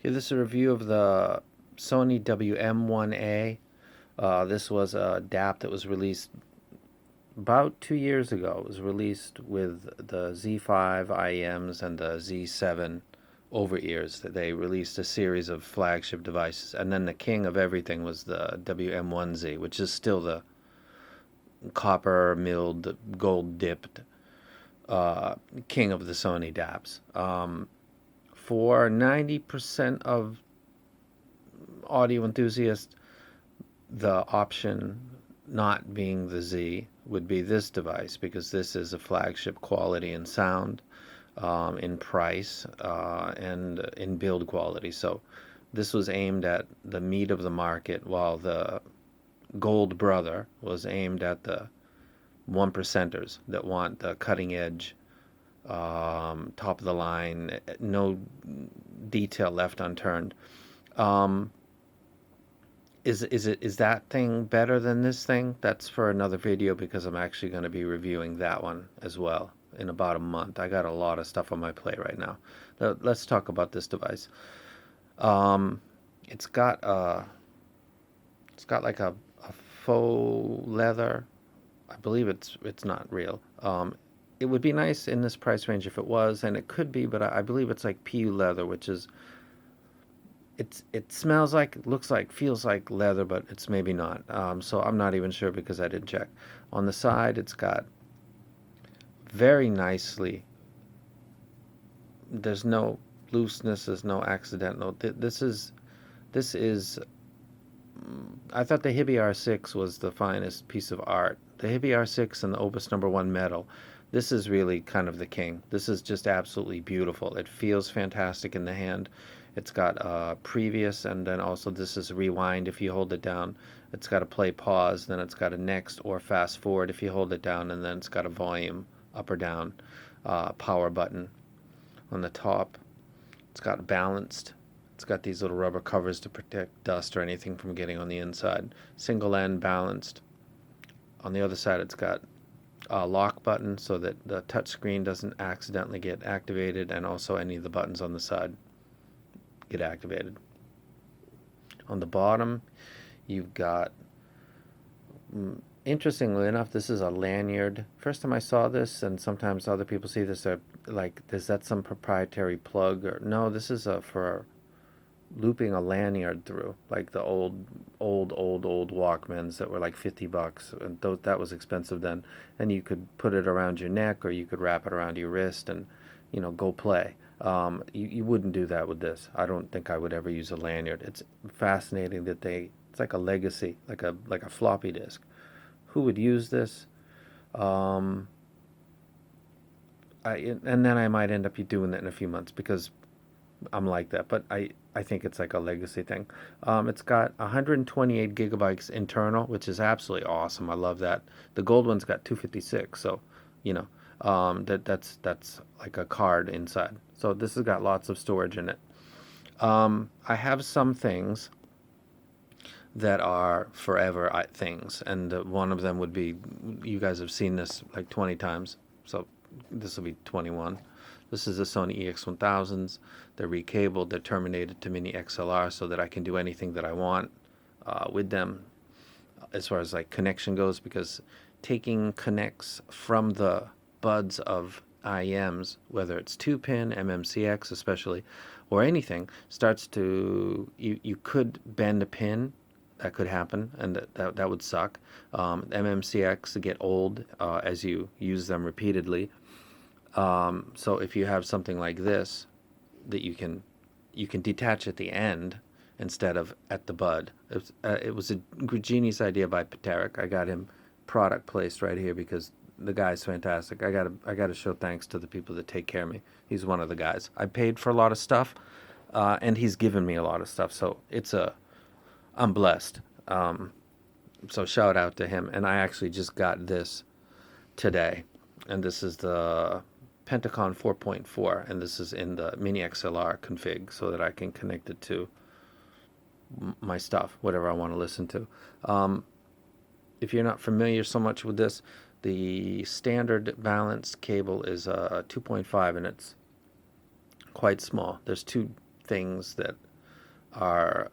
Here, this is a review of the Sony WM1A. This was a DAP that was released about 2 years ago. It was released with the Z5 IEMs and the Z7 over ears. They released a series of flagship devices, and then the king of everything was the WM1Z, which is still the copper milled, gold dipped king of the Sony DAPs. For 90% of audio enthusiasts, the option not being the Z would be this device, because this is a flagship quality in sound, in price, and in build quality. So this was aimed at the meat of the market, while the Gold Brother was aimed at the one percenters that want the cutting edge, top of the line, no detail left unturned. Um, is that thing better than this thing? That's for another video, because I'm actually going to be reviewing that one as well in about a month. I got a lot of stuff on my plate right now. Let's talk about this device. Um, it's got like a faux leather. I believe it's not real. It would be nice in this price range if it was, and it could be, but I believe it's like PU leather, which is it smells like, looks like, feels like leather, but it's maybe not. So I'm not even sure, because I didn't check. On the side, it's got very nicely. There's no looseness. There's no accidental. This is. I thought the Hibby R6 was the finest piece of art. The Hibby R6 and the Opus #1 metal. This is really kind of the king. This is just absolutely beautiful. It feels fantastic in the hand. It's got previous, and then also this is rewind if you hold it down. It's got a play pause, then it's got a next or fast forward if you hold it down, and then it's got a volume up or down power button on the top. It's got balanced. It's got these little rubber covers to protect dust or anything from getting on the inside. Single end balanced. On the other side, it's got a lock button so that the touch screen doesn't accidentally get activated, and also any of the buttons on the side get activated. On the bottom, you've got, interestingly enough, this is a lanyard. First time I saw this, and sometimes other people see this, they're like, is that some proprietary plug? Or no, this is for looping a lanyard through, like the old Walkmans that were like $50, and that was expensive then. And you could put it around your neck, or you could wrap it around your wrist, and go play. You wouldn't do that with this. I don't think I would ever use a lanyard. It's fascinating that it's like a legacy, like a floppy disk. Who would use this? And then I might end up doing that in a few months, because I'm like that, but I think it's like a legacy thing. It's got 128 gigabytes internal, which is absolutely awesome. I love that. The gold one's got 256, so that's like a card inside. So this has got lots of storage in it. I have some things that are forever things, and one of them would be, you guys have seen this like 20 times, so this will be 21. This is the Sony EX1000s. They're recabled. They're terminated to mini XLR so that I can do anything that I want with them as far as like connection goes, because taking connects from the buds of IEMs, whether it's 2-pin, MMCX especially, or anything, starts to, you could bend a pin. That could happen, and that would suck. MMCX get old as you use them repeatedly. So if you have something like this, that you can detach at the end instead of at the bud. It was a genius idea by Pateric. I got him product placed right here because the guy's fantastic. I gotta show thanks to the people that take care of me. He's one of the guys. I paid for a lot of stuff, and he's given me a lot of stuff. So I'm blessed. So shout out to him. And I actually just got this today, and this is the Pentacon 4.4, and this is in the mini XLR config, so that I can connect it to my stuff, whatever I want to listen to. If you're not familiar so much with this, the standard balanced cable is 2.5, and it's quite small. There's two things that are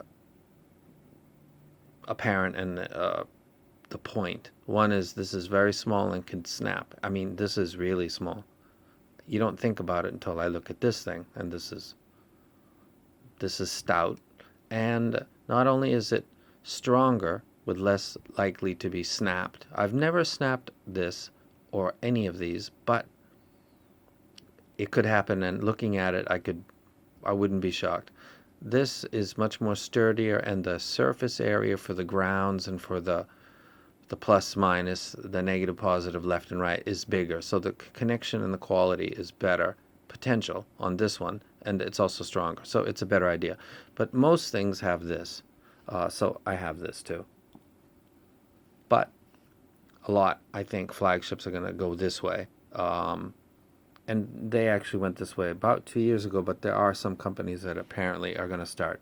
apparent and the point. One is this is very small and can snap. I mean, this is really small. You don't think about it until I look at this thing, and this is stout, and not only is it stronger with less likely to be snapped. I've never snapped this or any of these, but it could happen, and looking at it, I wouldn't be shocked. This is much more sturdier, and the surface area for the grounds and for the plus minus, the negative positive left and right is bigger. So the connection and the quality is better potential on this one, and it's also stronger. So it's a better idea. But most things have this. So I have this too. But a lot, I think, flagships are going to go this way. And they actually went this way about 2 years ago, but there are some companies that apparently are going to start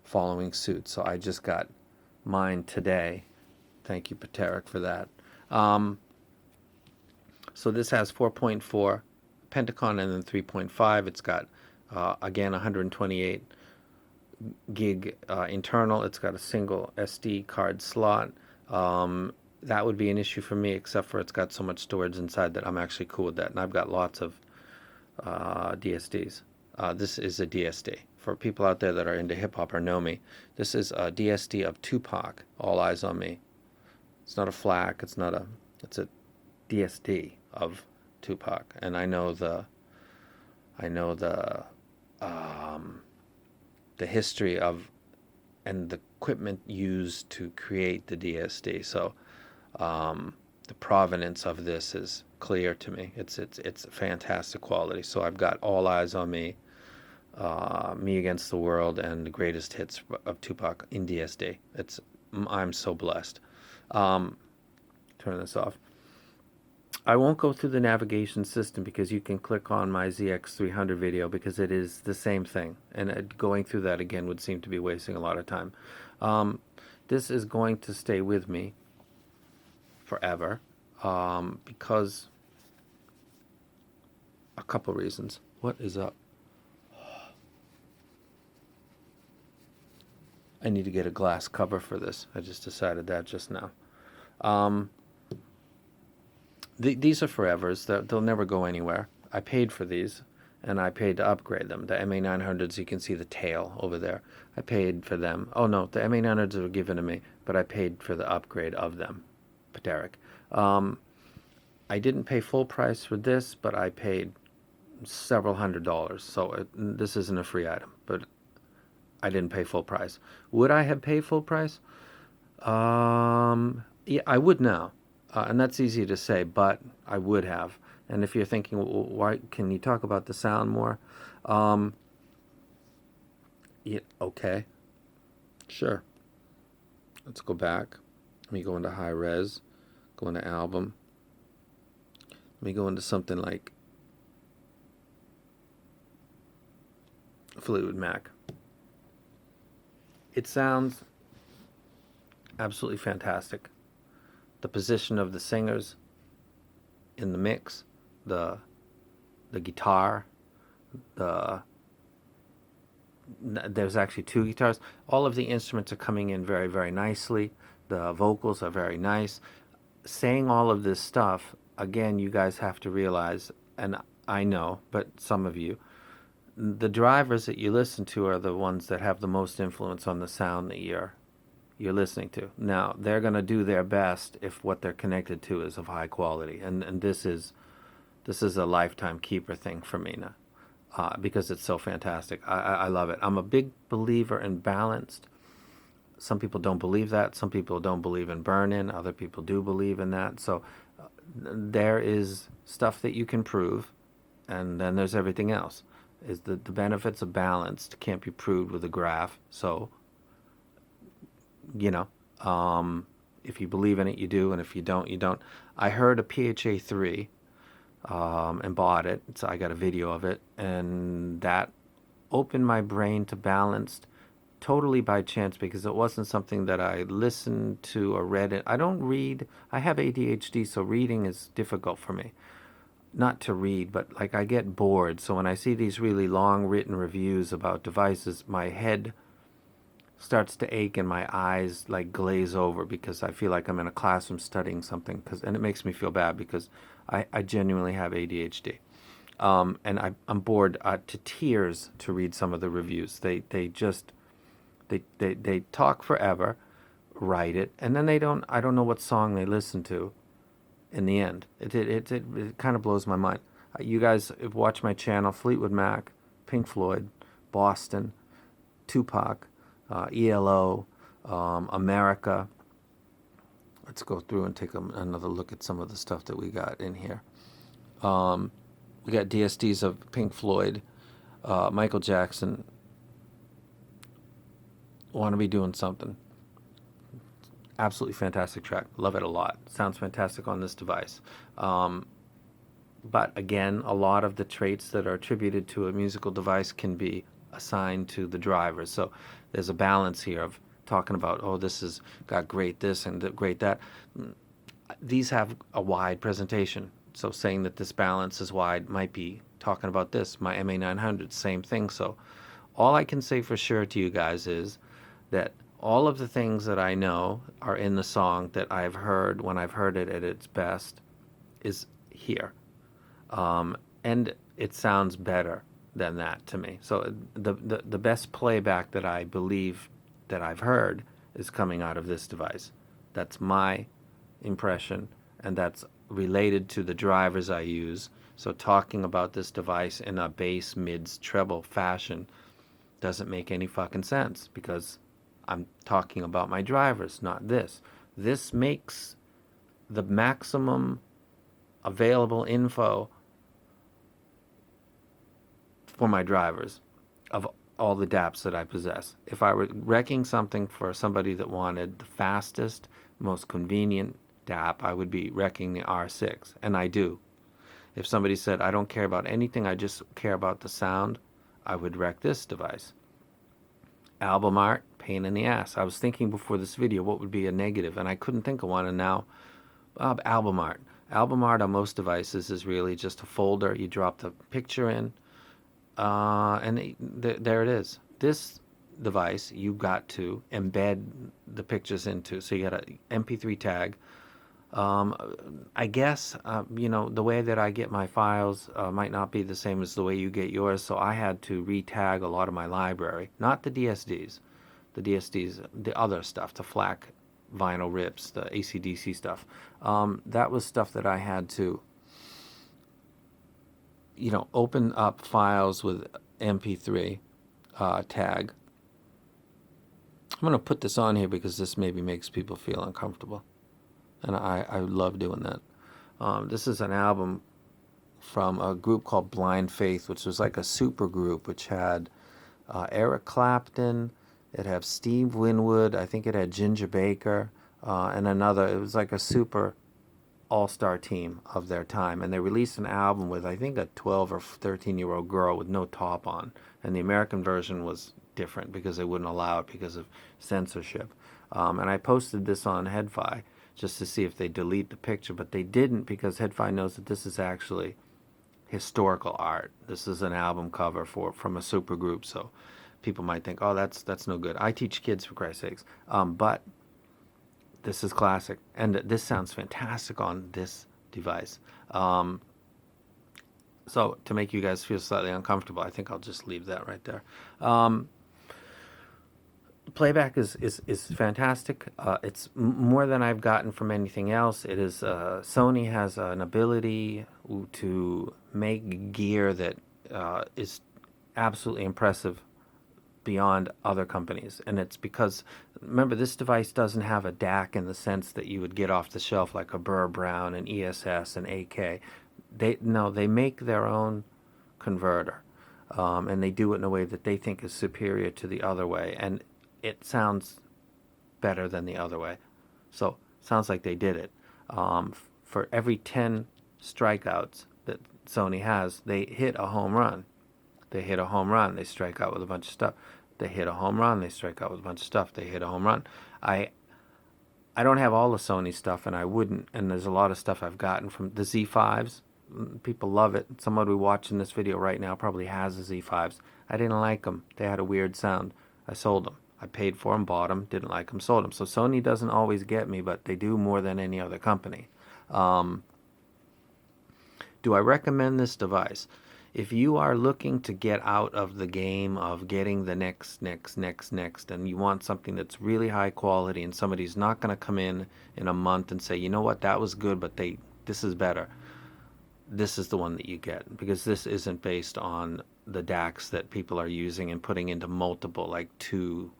following suit. So I just got mine today. Thank you, Pateric, for that. So this has 4.4 Pentacon and then 3.5. It's got, again, 128 gig internal. It's got a single SD card slot. That would be an issue for me, except for it's got so much storage inside that I'm actually cool with that. And I've got lots of DSDs. This is a DSD. For people out there that are into hip-hop or know me, this is a DSD of Tupac, All Eyes on Me. It's not a FLAC, it's a DSD of Tupac. And I know the history of and the equipment used to create the DSD. So the provenance of this is clear to me. It's fantastic quality. So I've got All Eyes on Me, Me Against the World, and the greatest hits of Tupac in DSD. I'm so blessed. Turn this off. I won't go through the navigation system because you can click on my ZX300 video because it is the same thing. And going through that again would seem to be wasting a lot of time. This is going to stay with me forever because a couple reasons. What is up? I need to get a glass cover for this. I just decided that just now. These are forevers. They'll never go anywhere. I paid for these, and I paid to upgrade them. The MA900s, you can see the tail over there. I paid for them. Oh, no, the MA900s were given to me, but I paid for the upgrade of them. Pateric. I didn't pay full price for this, but I paid several $100s. So this isn't a free item, but I didn't pay full price. Would I have paid full price? Yeah, I would now. And that's easy to say, but I would have. And if you're thinking, well, why can you talk about the sound more? Yeah, okay. Sure. Let's go back. Let me go into high res, go into album. Let me go into something like Fleetwood Mac. It sounds absolutely fantastic. The position of the singers in the mix, the guitar, there's actually two guitars. All of the instruments are coming in very, very nicely. The vocals are very nice. Saying all of this stuff, again, you guys have to realize, and I know, but some of you, the drivers that you listen to are the ones that have the most influence on the sound that you're listening to. Now, they're going to do their best if what they're connected to is of high quality. And this is a lifetime keeper thing for me now because it's so fantastic. I love it. I'm a big believer in balanced. Some people don't believe that. Some people don't believe in burn-in. Other people do believe in that. So there is stuff that you can prove, and then there's everything else. Is the benefits of balanced can't be proved with a graph. So if you believe in it, you do, and if you don't, you don't. I heard a PHA 3 and bought it, so I got a video of it, and that opened my brain to balanced totally by chance because it wasn't something that I listened to or read it. I don't read. I have ADHD, so reading is difficult for me. Not to read, but like I get bored, so when I see these really long written reviews about devices, my head starts to ache and my eyes like glaze over because I feel like I'm in a classroom studying something. And it makes me feel bad because I genuinely have ADHD. And I'm bored to tears to read some of the reviews. They talk forever, write it, and then I don't know what song they listen to in the end. It kind of blows my mind. You guys have watched my channel: Fleetwood Mac, Pink Floyd, Boston, Tupac, ELO, America. Let's go through and take another look at some of the stuff that we got in here. We got DSDs of Pink Floyd, Michael Jackson, Want to Be Doing Something. Absolutely fantastic track. Love it a lot. Sounds fantastic on this device. But again, a lot of the traits that are attributed to a musical device can be assigned to the drivers. So there's a balance here of talking about, oh, this has got great this and great that. These have a wide presentation. So saying that this balance is wide might be talking about this. My MA900, same thing. So all I can say for sure to you guys is that all of the things that I know are in the song that I've heard when I've heard it at its best is here. And it sounds better than that to me. So the best playback that I believe that I've heard is coming out of this device. That's my impression, and that's related to the drivers I use. So talking about this device in a bass, mids, treble fashion doesn't make any fucking sense because I'm talking about my drivers, not this. This makes the maximum available info for my drivers of all the DAPs that I possess. If I were wrecking something for somebody that wanted the fastest, most convenient DAP, I would be wrecking the R6, and I do. If somebody said, I don't care about anything, I just care about the sound, I would wreck this device. Album art, pain in the ass. I was thinking before this video what would be a negative, and I couldn't think of one, and now album art. Album art on most devices is really just a folder. You drop the picture in, and there it is. This device, you got to embed the pictures into. So you got an MP3 tag. I guess, the way that I get my files might not be the same as the way you get yours, so I had to re-tag a lot of my library. Not the DSDs. The DSDs, the other stuff, the FLAC vinyl rips, the AC/DC stuff. That was stuff that I had to, open up files with MP3 tag. I'm going to put this on here because this maybe makes people feel uncomfortable. And I love doing that. This is an album from a group called Blind Faith, which was like a super group, which had Eric Clapton, it had Steve Winwood, I think it had Ginger Baker, and another. It was like a super all-star team of their time. And they released an album with, I think, a 12 or 13-year-old girl with no top on. And the American version was different because they wouldn't allow it because of censorship. And I posted this on HeadFi just to see if they delete the picture, but they didn't because HeadFi knows that this is actually historical art. This is an album cover from a supergroup, so people might think, oh, that's no good. I teach kids, for Christ's sakes. But this is classic, and this sounds fantastic on this device. So to make you guys feel slightly uncomfortable, I think I'll just leave that right there. Playback is fantastic. It's more than I've gotten from anything else. It is Sony has an ability to make gear that is absolutely impressive beyond other companies, and it's because, remember, this device doesn't have a DAC in the sense that you would get off the shelf like a Burr Brown and ESS and AK. They make their own converter, and they do it in a way that they think is superior to the other way, and it sounds better than the other way. So sounds like they did it. For every 10 strikeouts that Sony has, they hit a home run. They hit a home run, they strike out with a bunch of stuff. They hit a home run, they strike out with a bunch of stuff. They hit a home run. I don't have all the Sony stuff, and I wouldn't. And there's a lot of stuff I've gotten from the Z5s. People love it. Somebody watching this video right now probably has the Z5s. I didn't like them. They had a weird sound. I sold them. I paid for them, bought them, didn't like them, sold them. So Sony doesn't always get me, but they do more than any other company. Do I recommend this device? If you are looking to get out of the game of getting the next, and you want something that's really high quality, and somebody's not going to come in a month and say, you know what, that was good, but this is better. This is the one that you get, because this isn't based on the DACs that people are using and putting into multiple, like two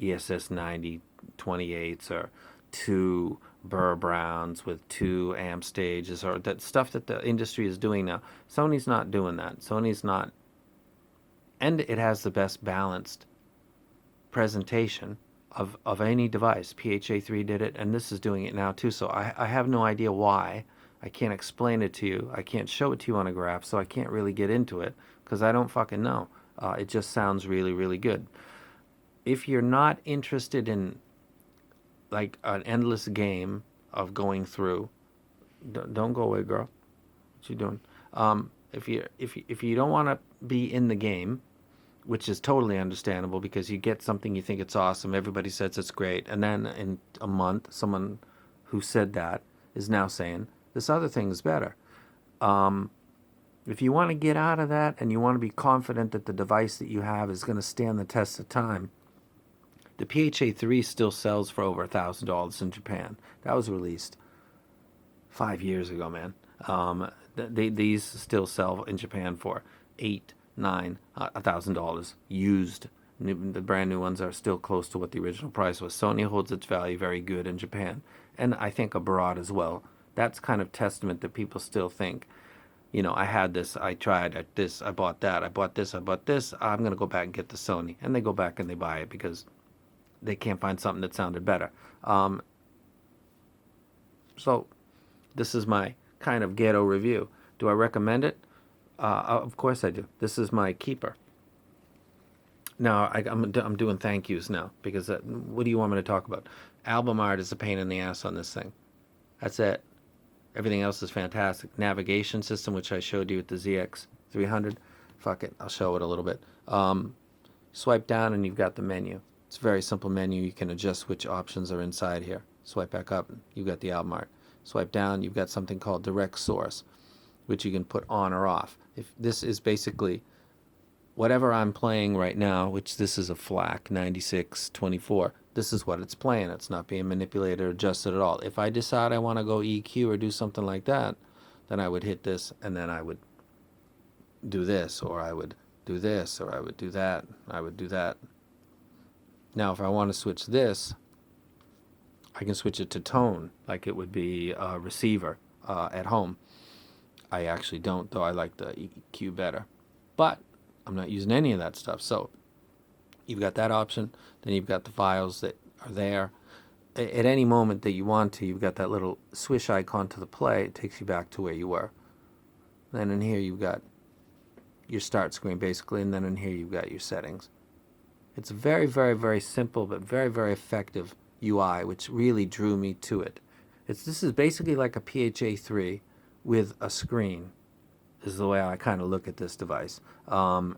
ESS 9028s or two Burr Browns with two amp stages, or that stuff that the industry is doing now. Sony's not doing that. Sony's not, and it has the best balanced presentation of any device. PHA3 did it, and this is doing it now too. So I have no idea why. I can't explain it to you. I can't show it to you on a graph, so I can't really get into it because I don't fucking know. It just sounds really, really good. If you're not interested in like an endless game of going through, don't go away, girl. What you doing? If you don't want to be in the game, which is totally understandable because you get something, you think it's awesome, everybody says it's great, and then in a month, someone who said that is now saying this other thing is better. If you want to get out of that and you want to be confident that the device that you have is going to stand the test of time, the PHA3 still sells for over $1,000 in Japan. That was released 5 years ago, man. These still sell in Japan for $1,000 used. The brand new ones are still close to what the original price was. Sony holds its value very good in Japan, and I think abroad as well. That's kind of testament that people still think, you know, I had this, I tried this, I bought that, I bought this, I'm going to go back and get the Sony. And they go back and they buy it because they can't find something that sounded better. So this is my kind of ghetto review. Do I recommend it? Of course I do. This is my keeper. Now, I'm doing thank yous now because what do you want me to talk about? Album art is a pain in the ass on this thing. That's it. Everything else is fantastic. Navigation system, which I showed you with the ZX300. Fuck it, I'll show it a little bit. Swipe down and you've got the menu. It's a very simple menu. You can adjust which options are inside here. Swipe back up, you've got the album art. Swipe down, you've got something called direct source, which you can put on or off. If this is basically whatever I'm playing right now, which this is a FLAC 9624, this is what it's playing. It's not being manipulated or adjusted at all. If I decide I want to go EQ or do something like that, then I would hit this and then I would do this, or I would do this, or I would do that, I would do that. Now, if I want to switch this, I can switch it to tone, like it would be a receiver at home. I actually don't, though I like the EQ better. But I'm not using any of that stuff. So you've got that option. Then you've got the files that are there. At any moment that you want to, you've got that little swish icon to the play. It takes you back to where you were. Then in here you've got your start screen, basically. And then in here you've got your settings. It's very, very, very simple, but very, very effective UI, which really drew me to it. This is basically like a PHA3 with a screen, is the way I kind of look at this device. And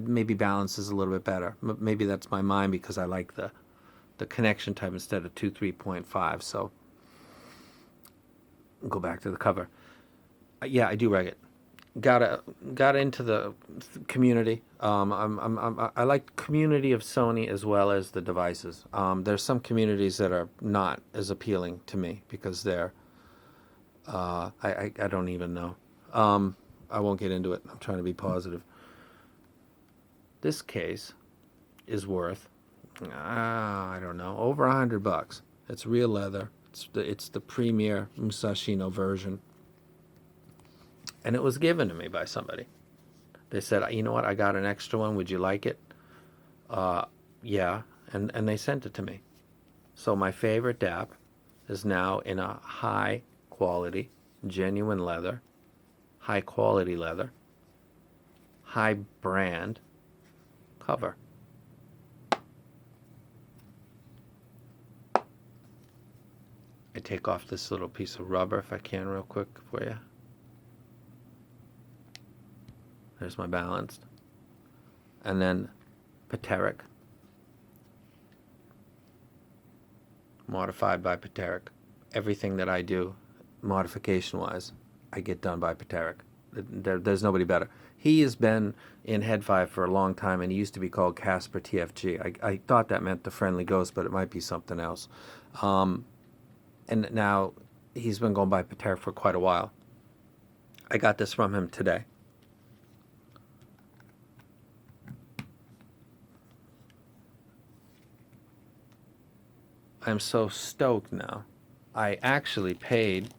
maybe balances a little bit better. Maybe that's my mind because I like the connection type instead of 2.3.5. So go back to the cover. Yeah, I do like it. Got into the community. I like community of Sony as well as the devices. There's some communities that are not as appealing to me because they're I don't even know. I won't get into it. I'm trying to be positive. This case is worth I don't know, over $100. It's real leather. It's the premier Musashino version. And it was given to me by somebody. They said, you know what, I got an extra one. Would you like it? Yeah. And they sent it to me. So my favorite DAP is now in a high quality, genuine leather, high quality leather, high brand cover. I take off this little piece of rubber if I can real quick for you. There's my balanced. And then Pateric. modified by Pateric. Everything that I do, modification-wise, I get done by Pateric. There's nobody better. He has been in Head5 for a long time, and he used to be called Casper TFG. I thought that meant the friendly ghost, but it might be something else. And now he's been going by Pateric for quite a while. I got this from him today. I'm so stoked now. I actually paid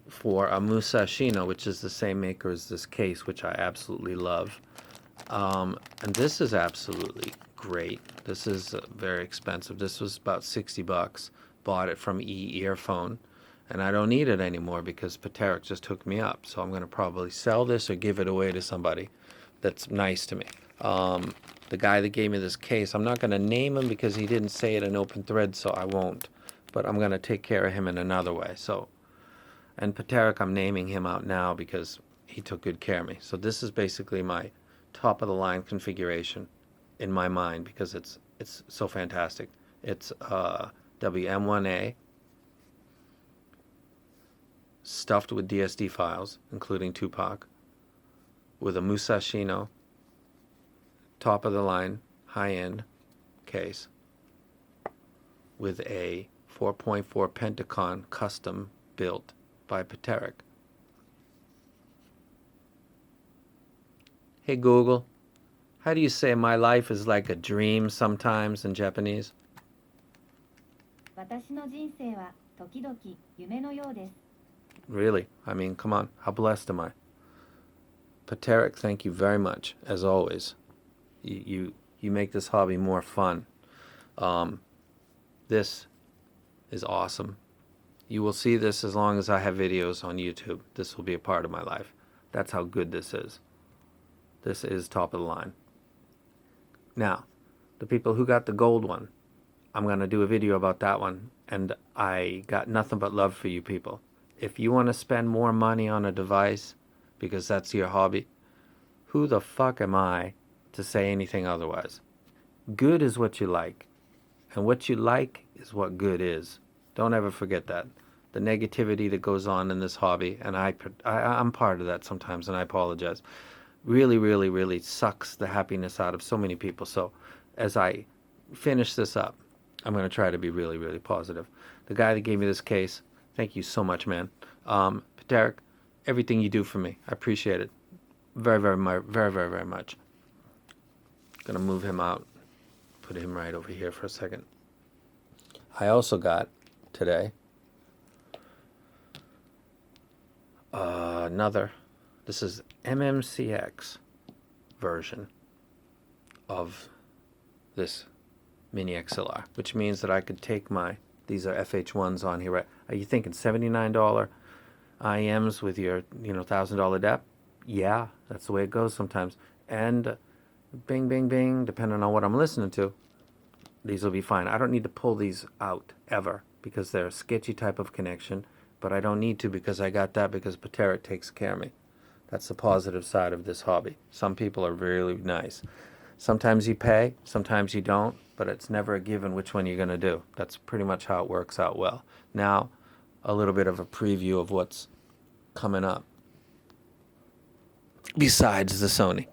for a Musashino, which is the same maker as this case, which I absolutely love. And this is absolutely great. This is very expensive. This was about $60. Bought it from earphone, and I don't need it anymore because Pateric just hooked me up. So I'm going to probably sell this or give it away to somebody that's nice to me. The guy that gave me this case, I'm not going to name him because he didn't say it in open thread, so I won't. But I'm going to take care of him in another way. So, and Pateric, I'm naming him out now because he took good care of me. So this is basically my top of the line configuration in my mind because it's so fantastic. It's WM1A stuffed with DSD files, including Tupac, with a Musashino top of the line high-end case with a 4.4 Pentacon custom built by Pateric. Hey Google, how do you say my life is like a dream sometimes in Japanese? 私の人生は時々夢のようです。 Really? I mean, come on. How blessed am I? Pateric, thank you very much, as always. You make this hobby more fun. This is awesome. You will see this as long as I have videos on YouTube. This will be a part of my life. That's how good this is. This is top of the line. Now, the people who got the gold one, I'm going to do a video about that one, and I got nothing but love for you people. If you want to spend more money on a device because that's your hobby, who the fuck am I to say anything otherwise? Good is what you like, and what you like is what good is. Don't ever forget that. The negativity that goes on in this hobby, and I'm part of that sometimes, and I apologize, really, really, really sucks the happiness out of so many people. So as I finish this up, I'm going to try to be really, really positive. The guy that gave me this case, thank you so much, man. Pateric, everything you do for me, I appreciate it very, very, very, very, very much. Going to move him out, put him right over here for a second. I also got today another, this is MMCX version of this mini XLR, which means that I could take these are FH1s on here, right? Are you thinking $79 IEMs with your, $1,000 DEP? Yeah, that's the way it goes sometimes. And bing, bing, bing, depending on what I'm listening to, these will be fine. I don't need to pull these out ever because they're a sketchy type of connection, but I don't need to because I got that because Pateric takes care of me. That's the positive side of this hobby. Some people are really nice. Sometimes you pay, sometimes you don't, but it's never a given which one you're going to do. That's pretty much how it works out well. Now, a little bit of a preview of what's coming up besides the Sony.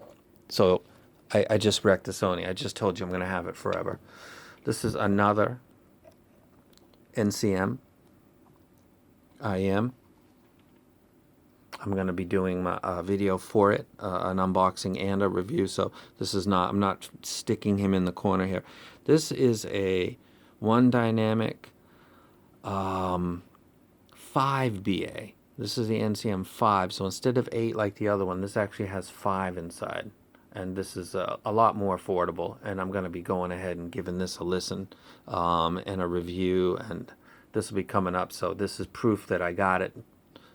So I just wrecked the Sony. I just told you I'm going to have it forever. This is another NCM IM. I'm going to be doing a video for it, an unboxing and a review. So this is not, I'm not sticking him in the corner here. This is a one dynamic 5BA. This is the NCM 5. So instead of 8 like the other one, this actually has 5 inside. And this is a lot more affordable. And I'm going to be going ahead and giving this a listen and a review. And this will be coming up. So this is proof that I got it.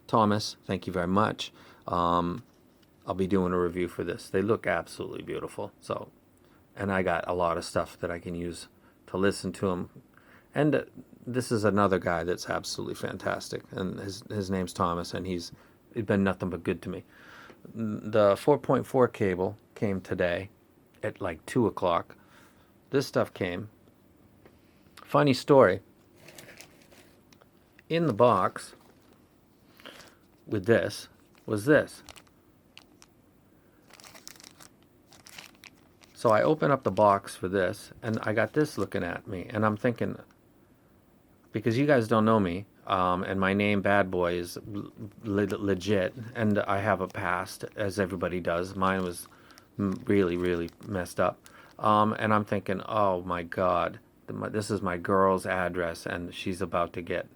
Thomas, thank you very much. I'll be doing a review for this. They look absolutely beautiful. So, and I got a lot of stuff that I can use to listen to them. And this is another guy that's absolutely fantastic. And his name's Thomas, and he's been nothing but good to me. The 4.4 cable came today at like 2 o'clock. This stuff came Funny story. In the box with this was this. So I open up the box for this, and I got this looking at me, and I'm thinking, because you guys don't know me, and my name Bad Boy is legit, and I have a past, as everybody does. Mine was really, really messed up. And I'm thinking, oh my God, this is my girl's address, and she's about to get,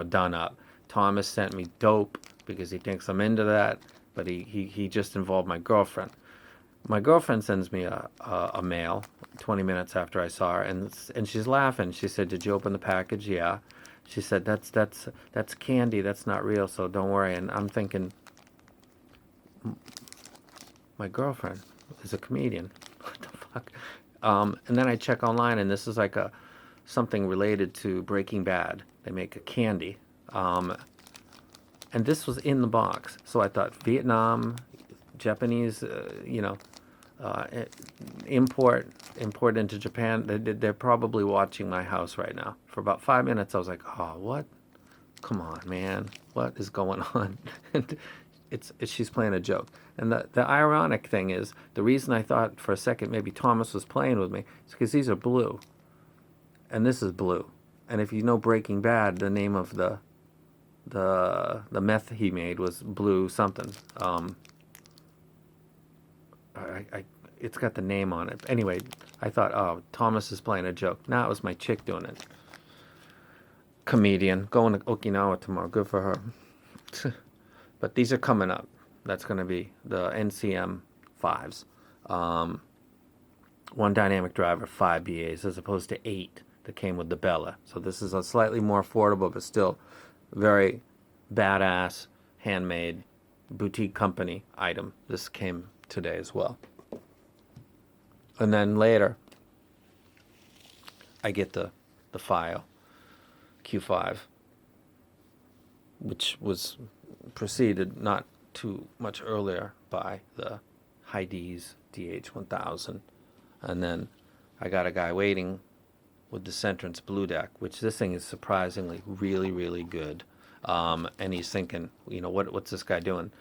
done up. Thomas sent me dope because he thinks I'm into that, but he just involved my girlfriend. My girlfriend sends me a mail 20 minutes after I saw her, and she's laughing. She said, "Did you open the package?" Yeah. She said, "That's candy. That's not real, so don't worry." And I'm thinking, my girlfriend is a comedian. What the fuck? And then I check online, and this is like something related to Breaking Bad. They make a candy, and this was in the box. So I thought Vietnam, Japanese, import into Japan. They're probably watching my house right now. For about 5 minutes, I was like, "Oh, what? Come on, man, what is going on?" And she's playing a joke. And the ironic thing is, the reason I thought for a second maybe Thomas was playing with me is because these are blue, and this is blue. And if you know Breaking Bad, the name of the meth he made was Blue something. It's got the name on it. Anyway, I thought, oh, Thomas is playing a joke. Now it was my chick doing it. Comedian, going to Okinawa tomorrow. Good for her. But these are coming up. That's going to be the NCM 5s. 1 dynamic driver, 5 BAs, as opposed to 8 that came with the Bella. So this is a slightly more affordable, but still very badass, handmade, boutique company item. This came today as well. And then later, I get the file, Q5, which was preceded not too much earlier by the Heidi's DH1000. And then I got a guy waiting with the Centrance Blue Deck, which this thing is surprisingly really, really good. And he's thinking, what's this guy doing?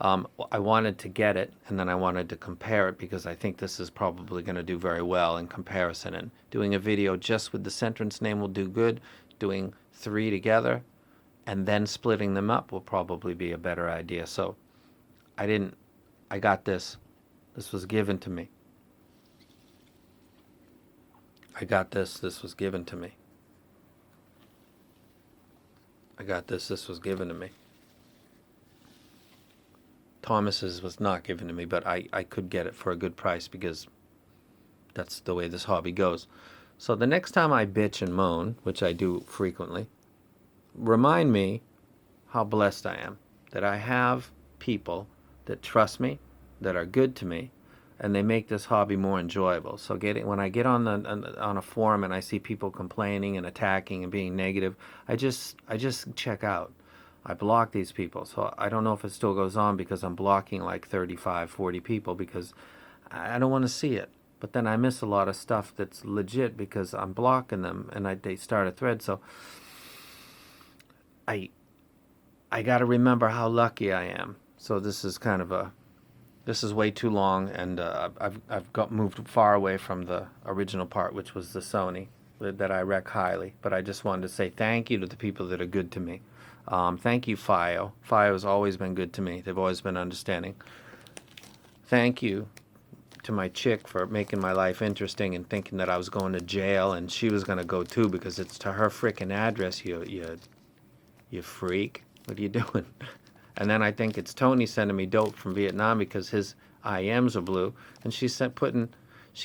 I wanted to get it, and then I wanted to compare it because I think this is probably going to do very well in comparison. And doing a video just with the Centrance name will do good. Doing 3 together and then splitting them up will probably be a better idea. So I got this. This was given to me. I got this. This was given to me. I got this. This was given to me. Thomas's was not given to me, but I could get it for a good price because that's the way this hobby goes. So the next time I bitch and moan, which I do frequently, remind me how blessed I am, that I have people that trust me, that are good to me, and they make this hobby more enjoyable. So when I get on a forum and I see people complaining and attacking and being negative, I just check out. I block these people. So I don't know if it still goes on because I'm blocking like 35, 40 people because I don't want to see it. But then I miss a lot of stuff that's legit because I'm blocking them and they start a thread. So I got to remember how lucky I am. So this is this is way too long, and I've got moved far away from the original part, which was the Sony that I rec highly. But I just wanted to say thank you to the people that are good to me. Thank you, FIO. FIO has always been good to me. They've always been understanding. Thank you to my chick for making my life interesting and thinking that I was going to jail and she was going to go too because it's to her freaking address, you freak. What are you doing? And then I think it's Tony sending me dope from Vietnam because his IMs are blue, and she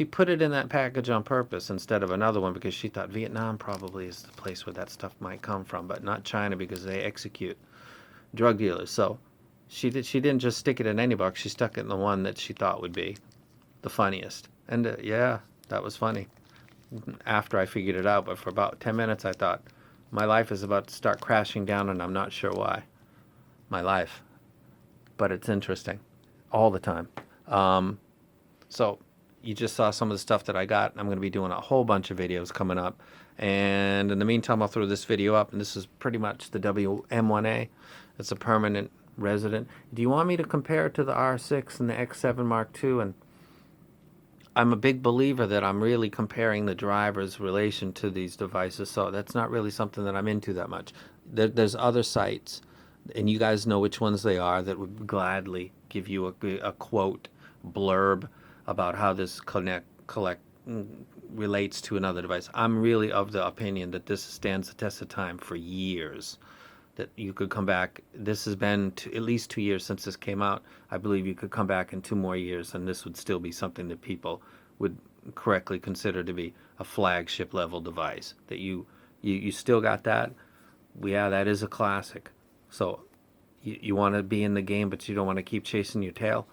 put it in that package on purpose instead of another one because she thought Vietnam probably is the place where that stuff might come from, but not China because they execute drug dealers. So she didn't just stick it in any box. She stuck it in the one that she thought would be the funniest. And yeah, that was funny after I figured it out. But for about 10 minutes, I thought my life is about to start crashing down, and I'm not sure why. My life. But it's interesting all the time. So you just saw some of the stuff that I got. I'm going to be doing a whole bunch of videos coming up. And in the meantime, I'll throw this video up. And this is pretty much the WM1A. It's a permanent resident. Do you want me to compare it to the R6 and the X7 Mark II? And I'm a big believer that I'm really comparing the driver's relation to these devices. So that's not really something that I'm into that much. There's other sites, and you guys know which ones they are, that would gladly give you a quote blurb about how this relates to another device. I'm really of the opinion that this stands the test of time for years. That you could come back. This has been at least 2 years since this came out. I believe you could come back in 2 more years, and this would still be something that people would correctly consider to be a flagship level device. That you still got that. Yeah, that is a classic. So you want to be in the game, but you don't want to keep chasing your tail.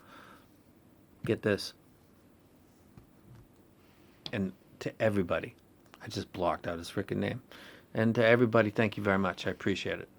Get this. And to everybody, I just blocked out his freaking name. And to everybody, thank you very much. I appreciate it.